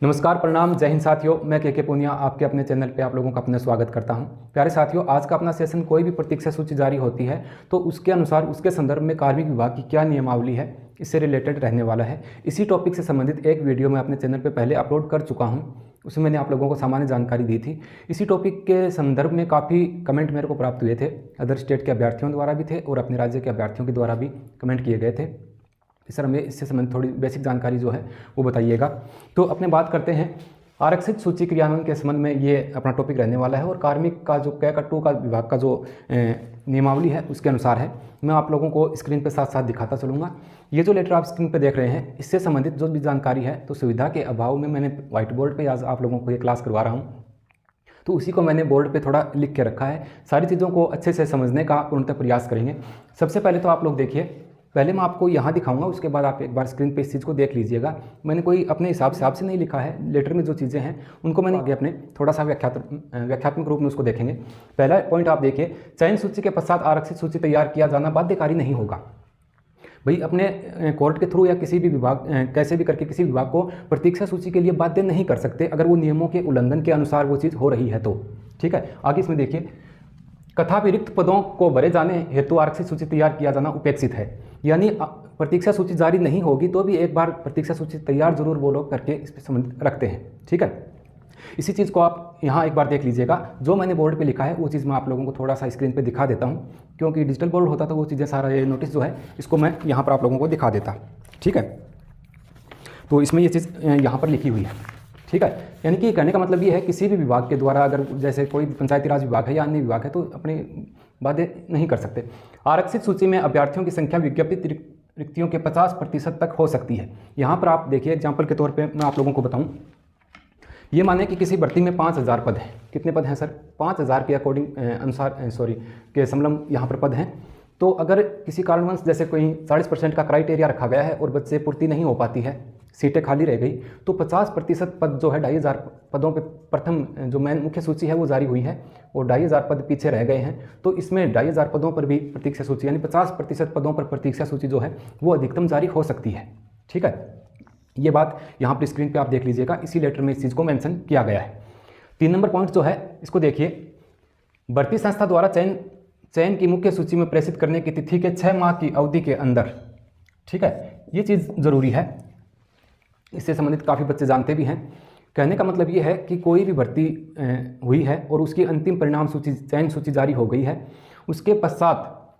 नमस्कार, प्रणाम, जय हिंद साथियों। मैं के पूनिया आपके अपने चैनल पे आप लोगों का अपना स्वागत करता हूं। प्यारे साथियों, आज का अपना सेशन कोई भी प्रतीक्षा सूची जारी होती है तो उसके अनुसार उसके संदर्भ में कार्मिक विभाग की क्या नियमावली है इससे रिलेटेड रहने वाला है। इसी टॉपिक से संबंधित एक वीडियो मैं अपने चैनल पर पहले अपलोड कर चुका हूँ। उसमें मैंने आप लोगों को सामान्य जानकारी दी थी। इसी टॉपिक के संदर्भ में काफ़ी कमेंट मेरे को प्राप्त हुए थे। अदर स्टेट के अभ्यर्थियों द्वारा भी थे और अपने राज्य के अभ्यर्थियों के द्वारा भी कमेंट किए गए थे। सर हमें इससे संबंधित थोड़ी बेसिक जानकारी जो है वो बताइएगा। तो अपने बात करते हैं आरक्षित सूची क्रियान्वयन के संबंध में। ये अपना टॉपिक रहने वाला है और कार्मिक का जो कै का 2 का विभाग का जो नियमावली है उसके अनुसार है। मैं आप लोगों को स्क्रीन पे साथ साथ दिखाता चलूँगा। ये जो लेटर आप स्क्रीन पे देख रहे हैं इससे संबंधित जो भी जानकारी है तो सुविधा के अभाव में मैंने व्हाइट बोर्ड पर आज आप लोगों को ये क्लास करवा रहा हूँ, तो उसी को मैंने बोर्ड पे थोड़ा लिख के रखा है। सारी चीज़ों को अच्छे से समझने का पूर्णतः प्रयास करेंगे। सबसे पहले तो आप लोग देखिए, पहले मैं आपको यहाँ दिखाऊंगा, उसके बाद आप एक बार स्क्रीन पे इस चीज़ को देख लीजिएगा। मैंने कोई अपने हिसाब से नहीं लिखा है। लेटर में जो चीज़ें हैं उनको मैंने आगे अपने थोड़ा सा व्याख्यात्मक रूप में उसको देखेंगे। पहला पॉइंट आप देखिए, चयन सूची के पश्चात आरक्षित सूची तैयार किया जाना बाध्यकारी नहीं होगा। भाई अपने कोर्ट के थ्रू या किसी भी विभाग कैसे भी करके किसी विभाग को प्रतीक्षा सूची के लिए बाध्य नहीं कर सकते अगर वो नियमों के उल्लंघन के अनुसार वो चीज़ हो रही है तो। ठीक है, आगे इसमें देखिए, कथापि रिक्त पदों को भरे जाने हेतु आरक्षित सूची तैयार किया जाना उपेक्षित है। यानी प्रतीक्षा सूची जारी नहीं होगी तो भी एक बार प्रतीक्षा सूची तैयार जरूर वो लोग करके इस पर संबंधित रखते हैं। ठीक है, इसी चीज़ को आप यहाँ एक बार देख लीजिएगा। जो मैंने बोर्ड पे लिखा है वो चीज़ मैं आप लोगों को थोड़ा सा स्क्रीन पे दिखा देता हूँ, क्योंकि डिजिटल बोर्ड होता तो वो चीज़ें सारा ये नोटिस जो है इसको मैं यहाँ पर आप लोगों को दिखा देता। ठीक है, तो इसमें ये चीज़ यहाँ पर लिखी हुई है। ठीक है, यानी कि कहने का मतलब ये है किसी भी विभाग के द्वारा अगर जैसे कोई पंचायती राज विभाग है या अन्य विभाग है तो अपने बाध्य नहीं कर सकते। आरक्षित सूची में अभ्यर्थियों की संख्या विज्ञापित रिक्तियों के 50% तक हो सकती है। यहाँ पर आप देखिए, एग्जाम्पल के तौर पर मैं आप लोगों को बताऊँ, ये माने कि किसी भर्ती में 5000 पद हैं। कितने पद हैं सर? 5000 के अकॉर्डिंग के समलम यहाँ पर पद हैं। तो अगर किसी कारणवश जैसे कोई 40% का क्राइटेरिया रखा गया है और बच्चे पूर्ति नहीं हो पाती है, सीटें खाली रह गई, तो 50% पद जो है 2500 पदों पे प्रथम जो मेन मुख्य सूची है वो जारी हुई है और 2500 पद पीछे रह गए हैं। तो इसमें 2500 पदों पर भी प्रतीक्षा सूची यानी 50% पदों पर प्रतीक्षा सूची जो है वो अधिकतम जारी हो सकती है। ठीक है, ये बात यहाँ पर स्क्रीन पे आप देख लीजिएगा। इसी लेटर में इस चीज़ को मेंशन किया गया है। 3 नंबर पॉइंट जो है इसको देखिए, भर्ती संस्था द्वारा चयन की मुख्य सूची में प्रेषित करने की तिथि के 6 माह की अवधि के अंदर। ठीक है, ये चीज़ ज़रूरी है। इससे संबंधित काफ़ी बच्चे जानते भी हैं। कहने का मतलब ये है कि कोई भी भर्ती हुई है और उसकी अंतिम परिणाम सूची चयन सूची जारी हो गई है, उसके पश्चात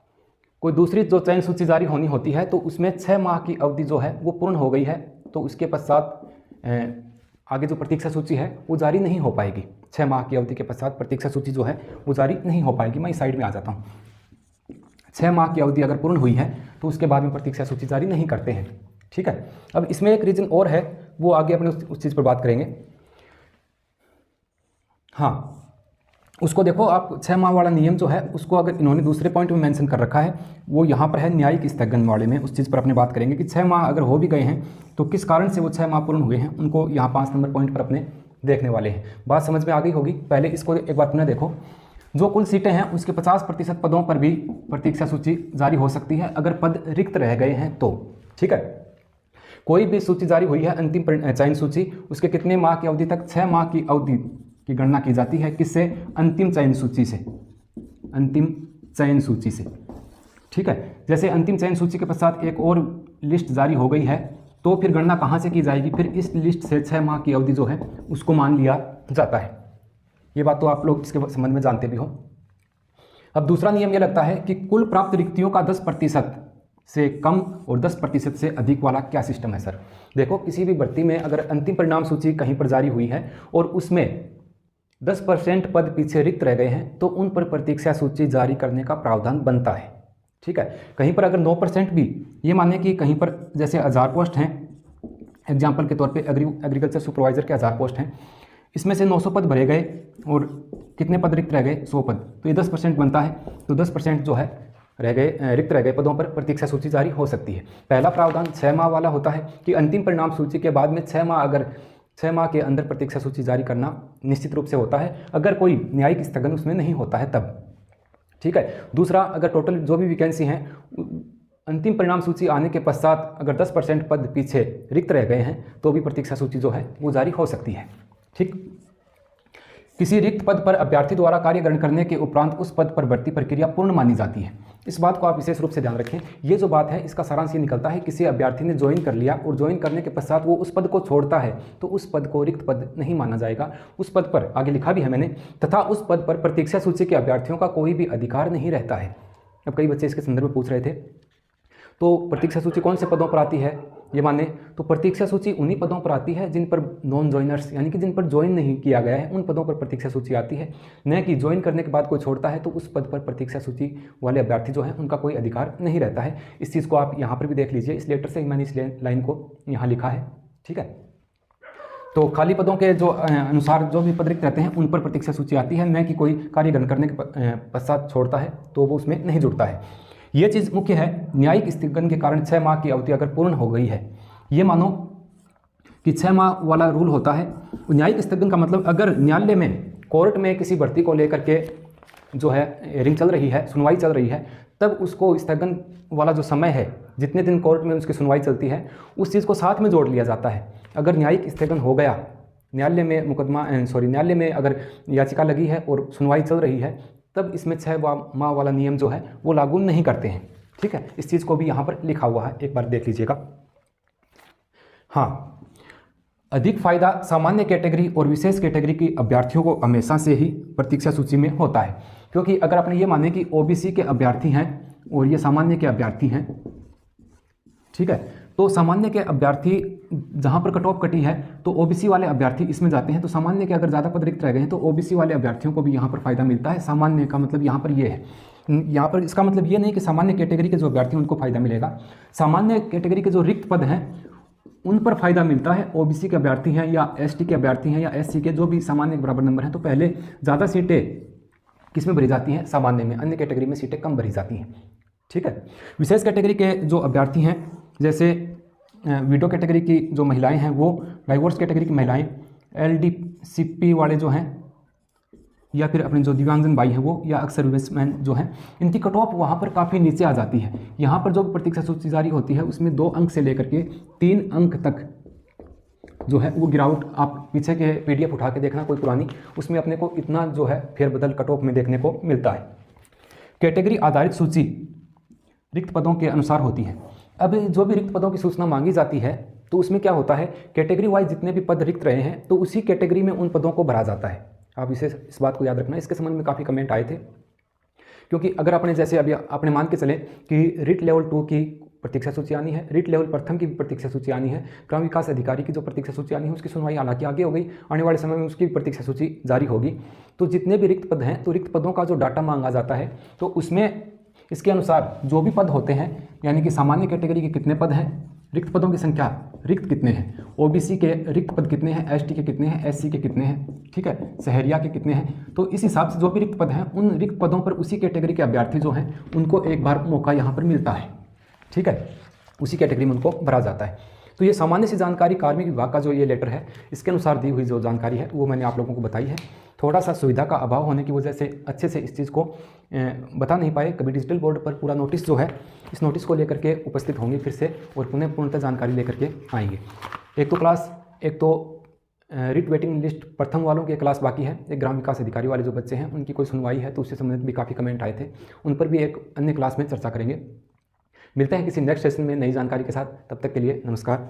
कोई दूसरी जो चयन सूची जारी होनी होती है तो उसमें 6 माह की अवधि जो है वो पूर्ण हो गई है, तो उसके पश्चात आगे जो प्रतीक्षा सूची है वो जारी नहीं हो पाएगी। 6 माह की अवधि के पश्चात प्रतीक्षा सूची जो है वो जारी नहीं हो पाएगी। मैं इस साइड में आ जाता हूँ। 6 माह की अवधि अगर पूर्ण हुई है तो उसके बाद में प्रतीक्षा सूची जारी नहीं करते हैं। ठीक है, अब इसमें एक रीजन और है, वो आगे अपने उस चीज़ पर बात करेंगे। हाँ, उसको देखो आप, 6 माह वाला नियम जो है उसको अगर इन्होंने दूसरे पॉइंट में मेंशन कर रखा है, वो यहाँ पर है न्यायिक स्थगन वाले में। उस चीज़ पर अपने बात करेंगे कि 6 माह अगर हो भी गए हैं तो किस कारण से वो 6 माह पूर्ण हुए हैं, उनको यहाँ 5 नंबर पॉइंट पर अपने देखने वाले हैं। बात समझ में आ गई होगी। पहले इसको एक बार पुनः देखो। जो कुल सीटें हैं उसके 50% पदों पर भी प्रतीक्षा सूची जारी हो सकती है अगर पद रिक्त रह गए हैं तो। ठीक है, कोई भी सूची जारी हुई है अंतिम चयन सूची, उसके कितने माह की अवधि तक? 6 माह की अवधि की गणना की जाती है। किससे? अंतिम चयन सूची से। अंतिम चयन सूची से। ठीक है, जैसे अंतिम चयन सूची के पश्चात एक और लिस्ट जारी हो गई है तो फिर गणना कहाँ से की जाएगी? फिर इस लिस्ट से 6 माह की अवधि जो है उसको मान लिया जाता है। ये बात तो आप लोग इसके संबंध में जानते भी हो। अब दूसरा नियम यह लगता है कि कुल प्राप्त रिक्तियों का 10% से कम और 10% से अधिक वाला क्या सिस्टम है सर? देखो, किसी भी भर्ती में अगर अंतिम परिणाम सूची कहीं पर जारी हुई है और उसमें 10% पद पीछे रिक्त रह गए हैं तो उन पर प्रतीक्षा सूची जारी करने का प्रावधान बनता है। ठीक है, कहीं पर अगर 9% भी, ये माने कि कहीं पर जैसे 1000 पोस्ट हैं, एग्जाम्पल के तौर पे एग्रीकल्चर सुपरवाइजर के 1000 पोस्ट हैं, इसमें से 900 पद भरे गए और कितने पद रिक्त रह गए? 100 पद, तो ये 10% बनता है। तो 10% जो है रिक्त रह गए पदों पर प्रतीक्षा सूची जारी हो सकती है। पहला प्रावधान 6 माह वाला होता है कि अंतिम परिणाम सूची के बाद में 6 माह के अंदर प्रतीक्षा सूची जारी करना निश्चित रूप से होता है, अगर कोई न्यायिक स्थगन उसमें नहीं होता है तब। ठीक है, दूसरा, अगर टोटल जो भी वैकेंसी हैं अंतिम परिणाम सूची आने के पश्चात अगर 10% पद पीछे रिक्त रह गए हैं तो भी प्रतीक्षा सूची जो है वो जारी हो सकती है। ठीक, किसी रिक्त पद पर अभ्यर्थी द्वारा कार्य ग्रहण करने के उपरांत उस पद पर भर्ती प्रक्रिया पूर्ण मानी जाती है। इस बात को आप विशेष रूप से ध्यान रखें। ये जो बात है इसका सारांश ये निकलता है, किसी अभ्यर्थी ने ज्वाइन कर लिया और ज्वाइन करने के पश्चात वो उस पद को छोड़ता है तो उस पद को रिक्त पद नहीं माना जाएगा। उस पद पर, आगे लिखा भी है मैंने, तथा उस पद पर प्रतीक्षा सूची के अभ्यर्थियों का कोई भी अधिकार नहीं रहता है। अब कई बच्चे इसके संदर्भ में पूछ रहे थे, तो प्रतीक्षा सूची कौन से पदों पर आती है ये माने, तो प्रतीक्षा सूची उन्हीं पदों पर आती है जिन पर नॉन ज्वाइनर्स यानी कि जिन पर ज्वाइन नहीं किया गया है, उन पदों पर प्रतीक्षा सूची आती है। न कि ज्वाइन करने के बाद कोई छोड़ता है तो उस पद पर प्रतीक्षा सूची वाले अभ्यर्थी जो हैं उनका कोई अधिकार नहीं रहता है। इस चीज़ को आप यहाँ पर भी देख लीजिए, इस लेटर से मैंने इस लाइन को यहाँ लिखा है। ठीक है, तो खाली पदों के जो अनुसार जो भी पद रिक्त रहते हैं उन पर प्रतीक्षा सूची आती है, न कि कोई कार्य ग्रहण करने के पश्चात छोड़ता है तो वो उसमें नहीं जुड़ता है। ये चीज़ मुख्य है। न्यायिक स्थगन के कारण 6 माह की अवधि अगर पूर्ण हो गई है, ये मानो कि 6 माह वाला रूल होता है। न्यायिक स्थगन का मतलब अगर न्यायालय में, कोर्ट में किसी भर्ती को लेकर के जो है हियरिंग चल रही है, सुनवाई चल रही है, तब उसको स्थगन वाला जो समय है, जितने दिन कोर्ट में उसकी सुनवाई चलती है, उस चीज़ को साथ में जोड़ लिया जाता है। अगर न्यायिक स्थगन हो गया, न्यायालय में न्यायालय में अगर याचिका लगी है और सुनवाई चल रही है, तब इसमें 6 माह वाला नियम जो है वो लागू नहीं करते हैं। ठीक है, इस चीज़ को भी यहाँ पर लिखा हुआ है, एक बार देख लीजिएगा। हाँ, अधिक फायदा सामान्य कैटेगरी और विशेष कैटेगरी की अभ्यर्थियों को हमेशा से ही प्रतीक्षा सूची में होता है, क्योंकि अगर आपने ये माने कि ओबीसी के अभ्यर्थी हैं और ये सामान्य के अभ्यर्थी हैं, ठीक है, तो सामान्य के अभ्यर्थी जहाँ पर कट ऑफ कटी है तो ओबीसी वाले अभ्यर्थी इसमें जाते हैं। तो सामान्य के अगर ज़्यादा पद रिक्त रह गए हैं तो ओबीसी वाले अभ्यर्थियों को भी यहाँ पर फायदा मिलता है। सामान्य का मतलब यहाँ पर ये है, यहाँ पर इसका मतलब ये नहीं कि सामान्य कैटेगरी के जो अभ्यर्थी हैं उनको फायदा मिलेगा। सामान्य कैटेगरी के जो रिक्त पद हैं उन पर फायदा मिलता है। ओबीसी के अभ्यर्थी हैं या एसटी के अभ्यर्थी हैं या एससी के, जो भी सामान्य के बराबर नंबर हैं, तो पहले ज़्यादा सीटें किसमें भरी जाती हैं? सामान्य में। अन्य कैटेगरी में सीटें कम भरी जाती हैं। ठीक है, विशेष कैटेगरी के जो अभ्यर्थी हैं, जैसे विडो कैटेगरी की जो महिलाएं हैं, वो डाइवोर्स कैटेगरी की महिलाएं, एलडीसीपी वाले जो हैं, या फिर अपने जो दिव्यांगजन भाई हैं वो, या अक्सर सर्विसमैन जो हैं, इनकी कट ऑफ वहाँ पर काफ़ी नीचे आ जाती है। यहाँ पर जो प्रतीक्षा सूची जारी होती है उसमें 2 अंक से लेकर के 3 अंक तक जो है वो गिरावट, आप पीछे के PDF उठा के देखना कोई पुरानी, उसमें अपने को इतना जो है फेरबदल कट ऑफ में देखने को मिलता है। कैटेगरी आधारित सूची रिक्त पदों के अनुसार होती है। अब जो भी रिक्त पदों की सूचना मांगी जाती है तो उसमें क्या होता है, कैटेगरी वाइज जितने भी पद रिक्त रहे हैं तो उसी कैटेगरी में उन पदों को भरा जाता है। आप इस बात को याद रखना। इसके संबंध में काफ़ी कमेंट आए थे, क्योंकि अगर आपने जैसे अभी आपने मान के चले कि रिट लेवल 2 की प्रतीक्षा सूची आनी है, रिट लेवल प्रथम की प्रतीक्षा सूची आनी है, ग्राम विकास अधिकारी की जो प्रतीक्षा सूची आनी है उसकी सुनवाई हालांकि आगे हो गई, आने वाले समय में उसकी प्रतीक्षा सूची जारी होगी। तो जितने भी रिक्त पद हैं, तो रिक्त पदों का जो डाटा मांगा जाता है तो उसमें इसके अनुसार जो भी पद होते हैं, यानी कि सामान्य कैटेगरी के कितने पद हैं, रिक्त पदों की संख्या, रिक्त कितने हैं, ओबीसी के रिक्त पद कितने हैं, एसटी के कितने हैं, एससी के कितने हैं, ठीक है, शहरिया के कितने हैं, तो इस हिसाब से जो भी रिक्त पद हैं उन रिक्त पदों पर उसी कैटेगरी के अभ्यर्थी जो हैं उनको एक बार मौका यहाँ पर मिलता है। ठीक है, उसी कैटेगरी में उनको भरा जाता है। तो ये सामान्य सी जानकारी कार्मिक विभाग का जो ये लेटर है इसके अनुसार दी हुई जो जानकारी है वो मैंने आप लोगों को बताई है। थोड़ा सा सुविधा का अभाव होने की वजह से अच्छे से इस चीज़ को बता नहीं पाए। कभी डिजिटल बोर्ड पर पूरा नोटिस जो है, इस नोटिस को लेकर के उपस्थित होंगे फिर से और पूर्णतः जानकारी लेकर के आएंगे। एक तो रिट वेटिंग लिस्ट प्रथम वालों की क्लास बाकी है। एक ग्राम विकास अधिकारी वाले जो बच्चे हैं उनकी कोई सुनवाई है तो उससे संबंधित भी काफ़ी कमेंट आए थे, उन पर भी एक अन्य क्लास में चर्चा करेंगे। मिलते हैं किसी नेक्स्ट सेशन में नई जानकारी के साथ, तब तक के लिए नमस्कार।